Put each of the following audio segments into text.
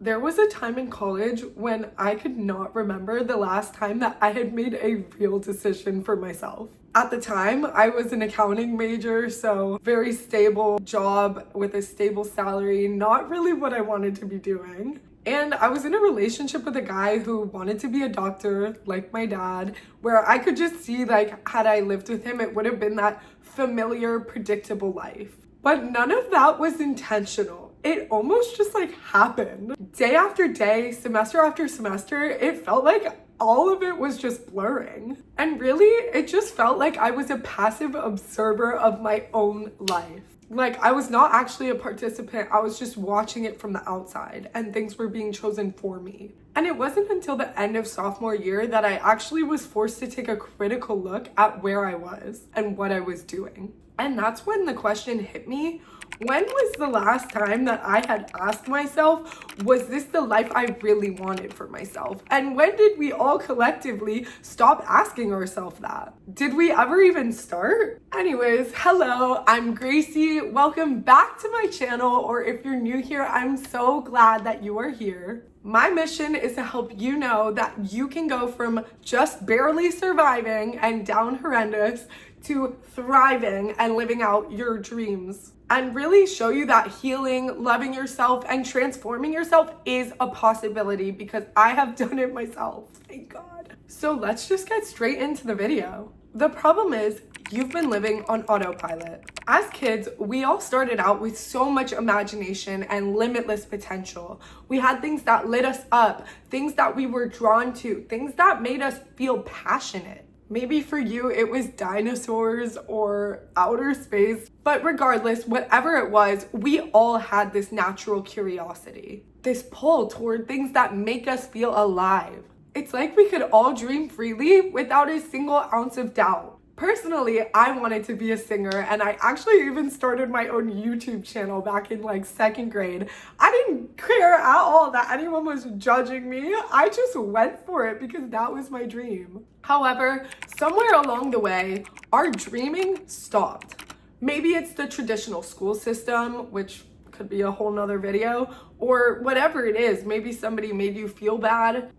There was a time in college when I could not remember the last time that I had made a real decision for myself. At the time, I was an accounting major, so very stable job with a stable salary, not really what I wanted to be doing. And I was in a relationship with a guy who wanted to be a doctor, like my dad, where I could just see, like, had I lived with him, it would have been that familiar, predictable life. But none of that was intentional. It almost just like happened. Day after day, semester after semester, it felt like all of it was just blurring. And really, it just felt like I was a passive observer of my own life. Like, I was not actually a participant, I was just watching it from the outside, and things were being chosen for me. And it wasn't until the end of sophomore year that I actually was forced to take a critical look at where I was and what I was doing. And that's when the question hit me. When was the last time that I had asked myself, was this the life I really wanted for myself? And when did we all collectively stop asking ourselves that? Did we ever even start? Anyways, hello, I'm Gracie. Welcome back to my channel, or if you're new here, I'm so glad that you are here. My mission is to help you know that you can go from just barely surviving and down horrendous to thriving and living out your dreams. And really show you that healing, loving yourself, and transforming yourself is a possibility because I have done it myself. Thank God. So let's just get straight into the video. The problem is, you've been living on autopilot. As kids, we all started out with so much imagination and limitless potential. We had things that lit us up, things that we were drawn to, things that made us feel passionate. Maybe for you, it was dinosaurs or outer space, but regardless, whatever it was, we all had this natural curiosity, this pull toward things that make us feel alive. It's like we could all dream freely without a single ounce of doubt. Personally, I wanted to be a singer, and I actually even started my own YouTube channel back in like second grade. I didn't care at all that anyone was judging me. I just went for it because that was my dream. However, somewhere along the way, our dreaming stopped. Maybe it's the traditional school system, which could be a whole nother video, or whatever it is. Maybe somebody made you feel bad.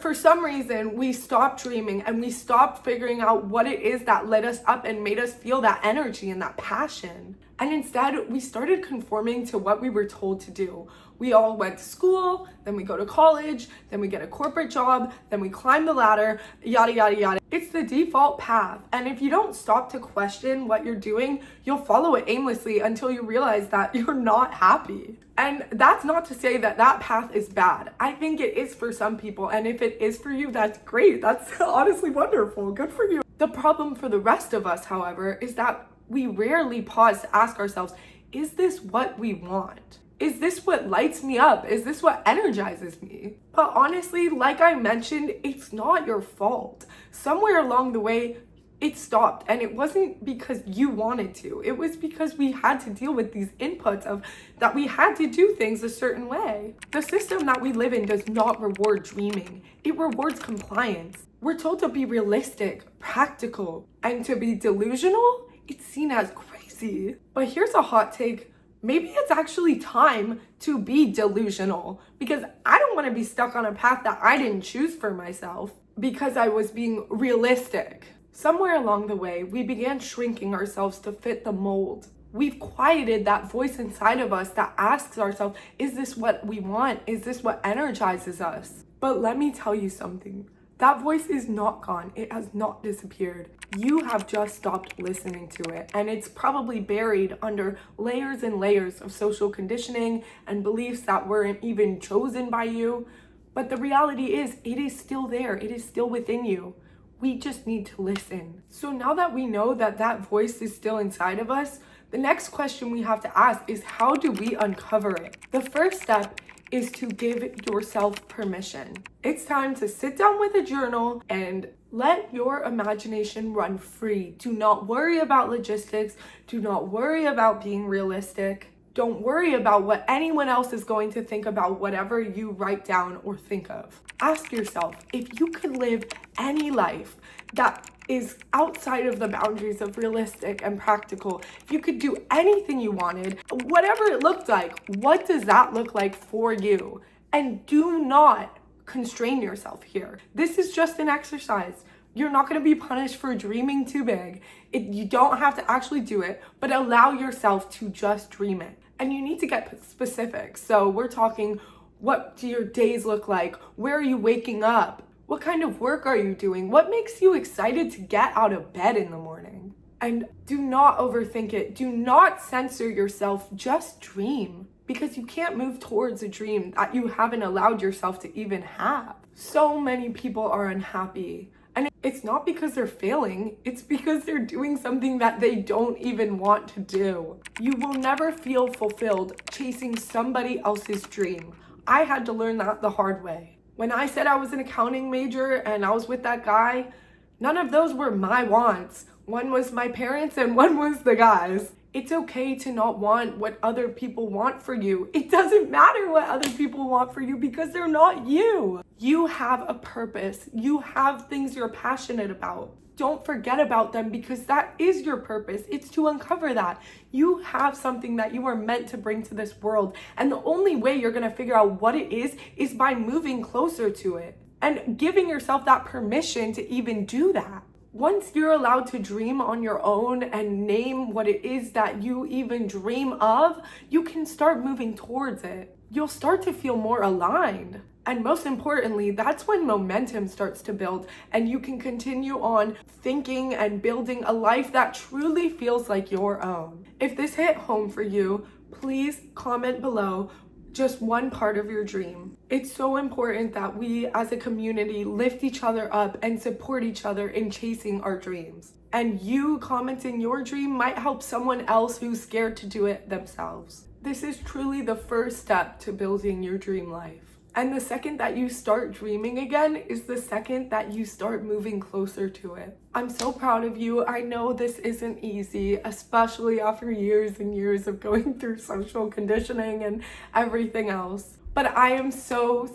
For some reason, we stopped dreaming and we stopped figuring out what it is that lit us up and made us feel that energy and that passion. And instead, we started conforming to what we were told to do. We all went to school, then we go to college, then we get a corporate job, then we climb the ladder, yada, yada, yada. It's the default path. And if you don't stop to question what you're doing, you'll follow it aimlessly until you realize that you're not happy. And that's not to say that that path is bad. I think it is for some people. And if it is for you, that's great. That's honestly wonderful. Good for you. The problem for the rest of us, however, is that we rarely pause to ask ourselves, is this what we want? Is this what lights me up? Is this what energizes me? But honestly, like I mentioned, it's not your fault. Somewhere along the way, it stopped, and it wasn't because you wanted to. It was because we had to deal with these inputs of that we had to do things a certain way. The system that we live in does not reward dreaming. It rewards compliance. We're told to be realistic, practical, and to be delusional, it's seen as crazy. But here's a hot take. Maybe it's actually time to be delusional, because I don't want to be stuck on a path that I didn't choose for myself because I was being realistic. Somewhere along the way, we began shrinking ourselves to fit the mold. We've quieted that voice inside of us that asks ourselves, is this what we want? Is this what energizes us? But let me tell you something. That voice is not gone. It has not disappeared. You have just stopped listening to it, and it's probably buried under layers and layers of social conditioning and beliefs that weren't even chosen by you. But the reality is, it is still there. It is still within you. We just need to listen. So now that we know that that voice is still inside of us, the next question we have to ask is, how do we uncover it? The first step is to give yourself permission. It's time to sit down with a journal and let your imagination run free. Do not worry about logistics. Do not worry about being realistic. Don't worry about what anyone else is going to think about whatever you write down or think of. Ask yourself, if you could live any life that is outside of the boundaries of realistic and practical, if you could do anything you wanted, whatever it looked like, what does that look like for you? And do not constrain yourself here. This is just an exercise. You're not going to be punished for dreaming too big. You don't have to actually do it, but allow yourself to just dream it. And you need to get specific. So we're talking, what do your days look like? Where are you waking up? What kind of work are you doing? What makes you excited to get out of bed in the morning? And do not overthink it. Do not censor yourself. Just dream, because you can't move towards a dream that you haven't allowed yourself to even have. So many people are unhappy. And it's not because they're failing, it's because they're doing something that they don't even want to do. You will never feel fulfilled chasing somebody else's dream. I had to learn that the hard way. When I said I was an accounting major and I was with that guy, none of those were my wants. One was my parents and one was the guy's. It's okay to not want what other people want for you. It doesn't matter what other people want for you because they're not you. You have a purpose. You have things you're passionate about. Don't forget about them because that is your purpose. It's to uncover that. You have something that you are meant to bring to this world. And the only way you're going to figure out what it is by moving closer to it and giving yourself that permission to even do that. Once you're allowed to dream on your own and name what it is that you even dream of, you can start moving towards it. You'll start to feel more aligned. And most importantly, that's when momentum starts to build and you can continue on thinking and building a life that truly feels like your own. If this hit home for you, please comment below just one part of your dream. It's so important that we as a community lift each other up and support each other in chasing our dreams. And you commenting your dream might help someone else who's scared to do it themselves. This is truly the first step to building your dream life. And the second that you start dreaming again is the second that you start moving closer to it. I'm so proud of you. I know this isn't easy, especially after years and years of going through social conditioning and everything else. But I am so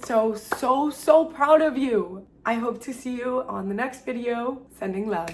proud of you. I hope to see you on the next video. Sending love.